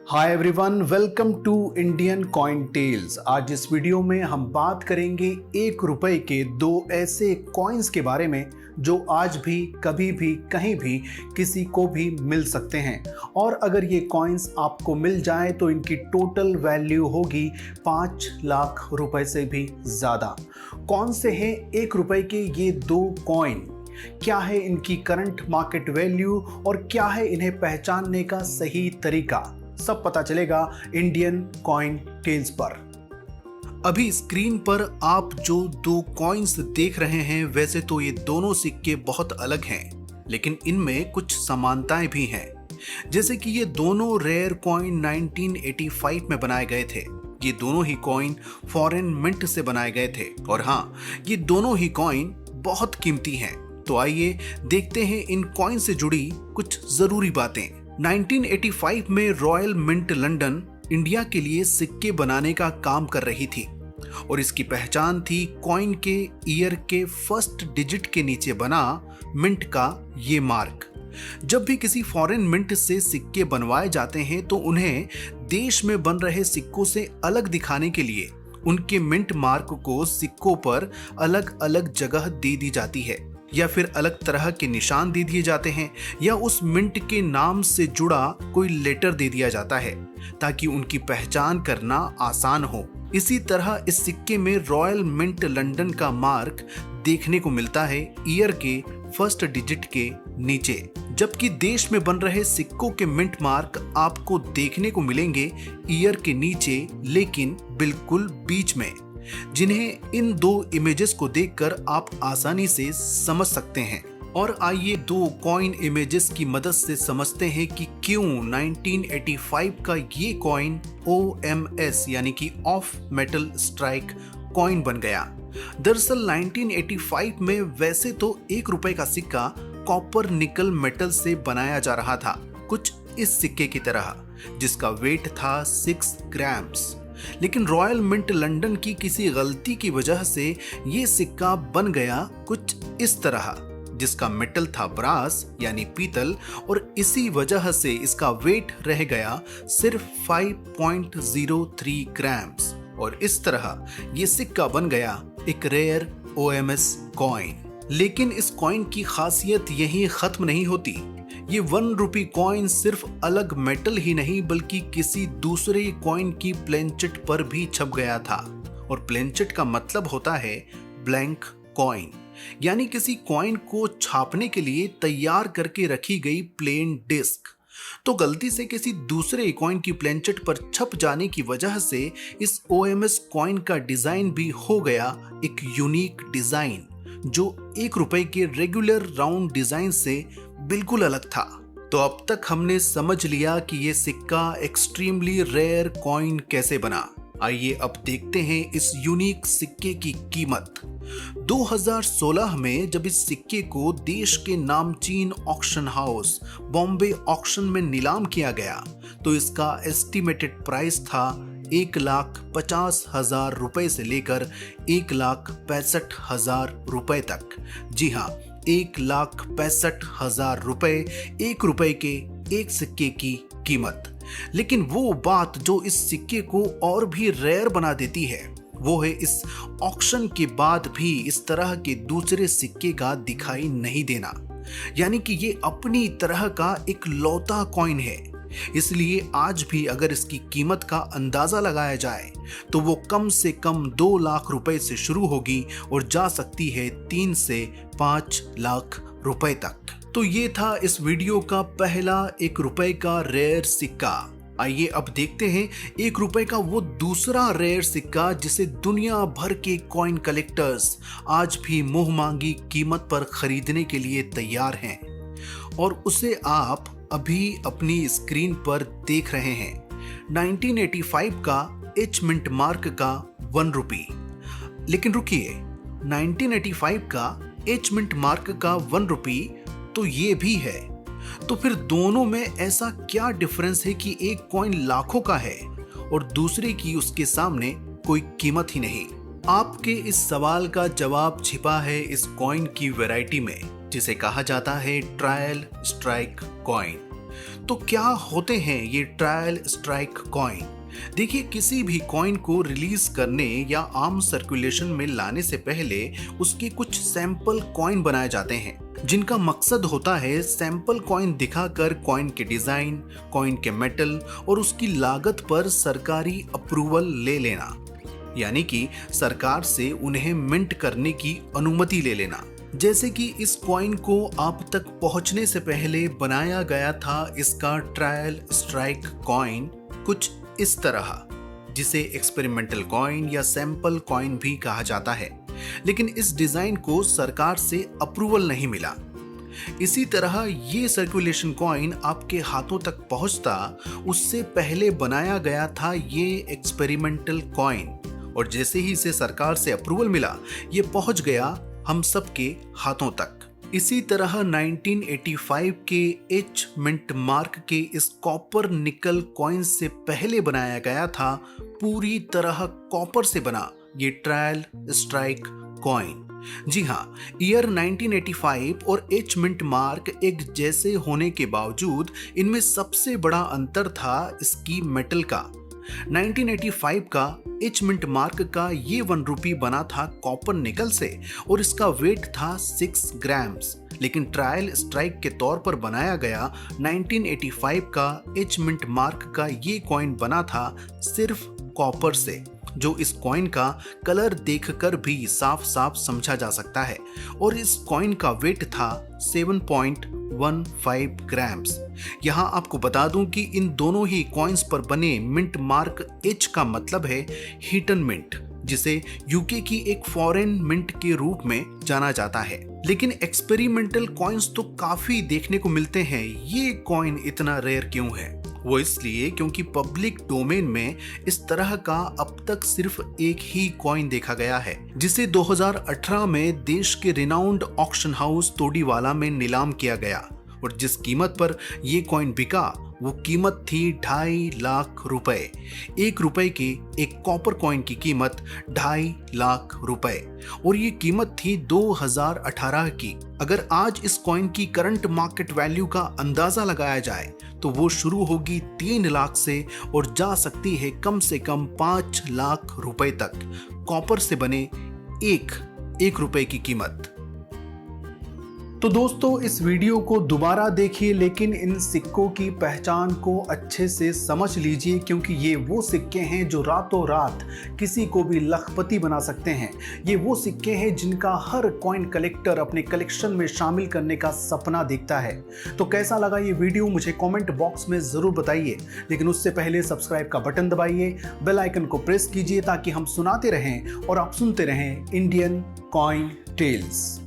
Hi everyone, welcome to Indian Coin Tales. आज इस video में हम बात करेंगे 1 रुपए के दो ऐसे कॉइन्स के बारे में जो आज भी कभी भी कहीं भी किसी को भी मिल सकते हैं। और अगर ये कॉइन्स आपको मिल जाए तो इनकी टोटल वैल्यू होगी 5 लाख रुपए से भी ज़्यादा। कौन से हैं 1 रुपए के ये दो कॉइन, क्या है इनकी करंट मार्केट वैल्यू और क्या है इन्हें पहचानने का सही तरीका, सब पता चलेगा इंडियन कॉइन टेल्स पर। अभी स्क्रीन पर आप जो दो कॉइन्स देख रहे हैं, वैसे तो ये दोनों सिक्के बहुत अलग हैं, लेकिन इनमें कुछ समानताएं भी हैं। जैसे कि ये दोनों रेयर कॉइन 1985 में बनाए गए थे। ये दोनों ही कॉइन फॉरेन मिंट से बनाए गए थे और हाँ, ये दोनों ही कॉइन बहुत कीमती हैं। तो आइए देखते हैं इन कॉइन से जुड़ी कुछ जरूरी बातें। 1985 में रॉयल मिंट लंदन इंडिया के लिए सिक्के बनाने का काम कर रही थी और इसकी पहचान थी कॉइन के ईयर के फर्स्ट डिजिट के नीचे बना मिंट का ये मार्क। जब भी किसी फॉरेन मिंट से सिक्के बनवाए जाते हैं तो उन्हें देश में बन रहे सिक्कों से अलग दिखाने के लिए उनके मिंट मार्क को सिक्कों पर अलग अलग जगह दे दी जाती है, या फिर अलग तरह के निशान दे दिए जाते हैं, या उस मिंट के नाम से जुड़ा कोई लेटर दे दिया जाता है ताकि उनकी पहचान करना आसान हो। इसी तरह इस सिक्के में रॉयल मिंट लंदन का मार्क देखने को मिलता है ईयर के फर्स्ट डिजिट के नीचे, जबकि देश में बन रहे सिक्कों के मिंट मार्क आपको देखने को मिलेंगे ईयर के नीचे, लेकिन बिल्कुल बीच में, जिन्हें इन दो इमेजेस को देखकर आप आसानी से समझ सकते हैं। और आइए दो कॉइन इमेजेस की मदद से समझते हैं कि क्यों 1985 का ये कॉइन OMS यानी कि ऑफ मेटल स्ट्राइक कॉइन बन गया। दरअसल 1985 में वैसे तो 1 रुपए का सिक्का कॉपर निकल मेटल से बनाया जा रहा था, कुछ इस सिक्के की तरह, जिसका वेट था 6 ग्राम्स। लेकिन रॉयल मिंट लंदन की किसी गलती की वजह से ये सिक्का बन गया कुछ इस तरह, जिसका मेटल था ब्रास यानी पीतल, और इसी वजह से इसका वेट रह गया सिर्फ 5.03 ग्राम्स। और इस तरह ये सिक्का बन गया एक रेयर OMS कॉइन। लेकिन इस कॉइन की खासियत यहीं खत्म नहीं होती। ये 1 रुपए कॉइन सिर्फ अलग मेटल ही नहीं बल्कि किसी दूसरे कॉइन की प्लेनचिट पर भी छप गया था। और प्लेनचिट का मतलब होता है ब्लैंक कॉइन, यानी किसी कॉइन को छापने के लिए तैयार करके रखी गई प्लेन डिस्क। तो गलती से किसी दूसरे कॉइन की प्लेनचिट पर छप जाने की वजह से इस OMS कॉइन का डिजाइन भी हो गया एक यूनिक डिजाइन, जो 1 रुपए के रेगुलर राउंड डिजाइन से बिल्कुल अलग था। तो अब तक हमने समझ लिया कि ये सिक्का एक्सट्रीमली रेयर कॉइन कैसे बना। आइए अब देखते हैं इस यूनिक सिक्के की कीमत। 2016 में जब इस सिक्के को देश के नामचीन ऑक्शन हाउस बॉम्बे ऑक्शन में नीलाम किया गया तो इसका एस्टिमेटेड प्राइस था 1,50,000 रुपए से लेकर 1,65,000 रुपए तक। जी हाँ, 1,65,000 रुपए 1 रुपए के एक सिक्के की कीमत। लेकिन वो बात जो इस सिक्के को और भी रेयर बना देती है वो है इस ऑक्शन के बाद भी इस तरह के दूसरे सिक्के का दिखाई नहीं देना, यानी कि ये अपनी तरह का एक लौता कॉइन है। इसलिए आज भी अगर इसकी कीमत का अंदाजा लगाया जाए तो वो कम से कम 2 लाख रुपए से शुरू होगी और जा सकती है 3 से 5 लाख रुपए तक। तो ये था इस वीडियो का पहला 1 रुपए का रेयर सिक्का। आइए अब देखते हैं 1 रुपए का वो दूसरा रेयर सिक्का जिसे दुनिया भर के कॉइन कलेक्टर्स आज भी मुंह मांगी कीमत पर खरीदने के लिए तैयार हैं, और उसे आप अभी अपनी स्क्रीन पर देख रहे हैं। 1985 का H मिंट मार्क का 1 रुपए। लेकिन रुकिए, 1985 का H मिंट मार्क का 1 रुपए तो ये भी है, तो फिर दोनों में ऐसा क्या डिफरेंस है कि एक कॉइन लाखों का है और दूसरे की उसके सामने कोई कीमत ही नहीं? आपके इस सवाल का जवाब छिपा है इस कॉइन की वैरायटी में, जिसे कहा जाता है ट्रायल स्ट्राइक कॉइन। तो क्या होते हैं ये ट्रायल स्ट्राइक कॉइन? देखिए, किसी भी कॉइन को रिलीज करने या आम सर्कुलेशन में लाने से पहले उसके कुछ सैंपल कॉइन बनाए जाते हैं, जिनका मकसद होता है सैंपल कॉइन दिखाकर कॉइन के डिजाइन, कॉइन के मेटल और उसकी लागत पर सरकारी अप्रूवल ले लेना, यानी कि सरकार से उन्हें मिंट करने की अनुमति ले लेना। जैसे कि इस कॉइन को आप तक पहुंचने से पहले बनाया गया था इसका ट्रायल स्ट्राइक कॉइन कुछ इस तरह, जिसे एक्सपेरिमेंटल कॉइन या सैंपल कॉइन भी कहा जाता है, लेकिन इस डिजाइन को सरकार से अप्रूवल नहीं मिला। इसी तरह ये सर्कुलेशन कॉइन आपके हाथों तक पहुंचता उससे पहले बनाया गया था ये एक्सपेरिमेंटल कॉइन, और जैसे ही इसे सरकार से अप्रूवल मिला ये पहुंच गया हम सबके हाथों तक। इसी तरह 1985 के एच मिंट मार्क के इस कॉपर निकल कॉइन से पहले बनाया गया था पूरी तरह कॉपर से बना ये ट्रायल स्ट्राइक कॉइन। जी हाँ, ईयर 1985 और एच मिंट मार्क एक जैसे होने के बावजूद इनमें सबसे बड़ा अंतर था इसकी मेटल का। 1985 का एच मिंट मार्क का ये 1 रुपी बना था कॉपर निकल से और इसका वेट था 6 ग्राम्स, लेकिन ट्रायल स्ट्राइक के तौर पर बनाया गया 1985 का एच मिंट मार्क का ये कॉइन बना था सिर्फ कॉपर से, जो इस कॉइन का कलर देखकर भी साफ साफ समझा जा सकता है, और इस कॉइन का वेट था 7.15 ग्राम्स। यहाँ आपको बता दूं कि इन दोनों ही कॉइन्स पर बने मिंट मार्क एच का मतलब है हीटन मिंट, जिसे यूके की एक फॉरेन मिंट के रूप में जाना जाता है। लेकिन एक्सपेरिमेंटल कॉइन्स तो काफी देखने को मिलते हैं, ये कॉइन इतना रेयर क्यों है? वो इसलिए क्योंकि पब्लिक डोमेन में इस तरह का अब तक सिर्फ एक ही कॉइन देखा गया है, जिसे 2018 में देश के रिनाउंड ऑक्शन हाउस तोडीवाला में नीलाम किया गया, और जिस कीमत पर ये कॉइन बिका वो कीमत थी 2.5 लाख रुपए। 1 रुपए के एक कॉपर कॉइन की कीमत 2.5 लाख रुपए, और ये कीमत थी 2018 की। अगर आज इस कॉइन की करंट मार्केट वैल्यू का अंदाजा लगाया जाए तो वो शुरू होगी 3 लाख से और जा सकती है कम से कम 5 लाख रुपए तक, कॉपर से बने एक रुपए की कीमत। तो दोस्तों, इस वीडियो को दोबारा देखिए, लेकिन इन सिक्कों की पहचान को अच्छे से समझ लीजिए, क्योंकि ये वो सिक्के हैं जो रातों रात किसी को भी लखपति बना सकते हैं। ये वो सिक्के हैं जिनका हर कॉइन कलेक्टर अपने कलेक्शन में शामिल करने का सपना देखता है। तो कैसा लगा ये वीडियो मुझे कमेंट बॉक्स में ज़रूर बताइए, लेकिन उससे पहले सब्सक्राइब का बटन दबाइए, बेल आइकन को प्रेस कीजिए ताकि हम सुनाते रहें और आप सुनते रहें इंडियन कॉइन टेल्स।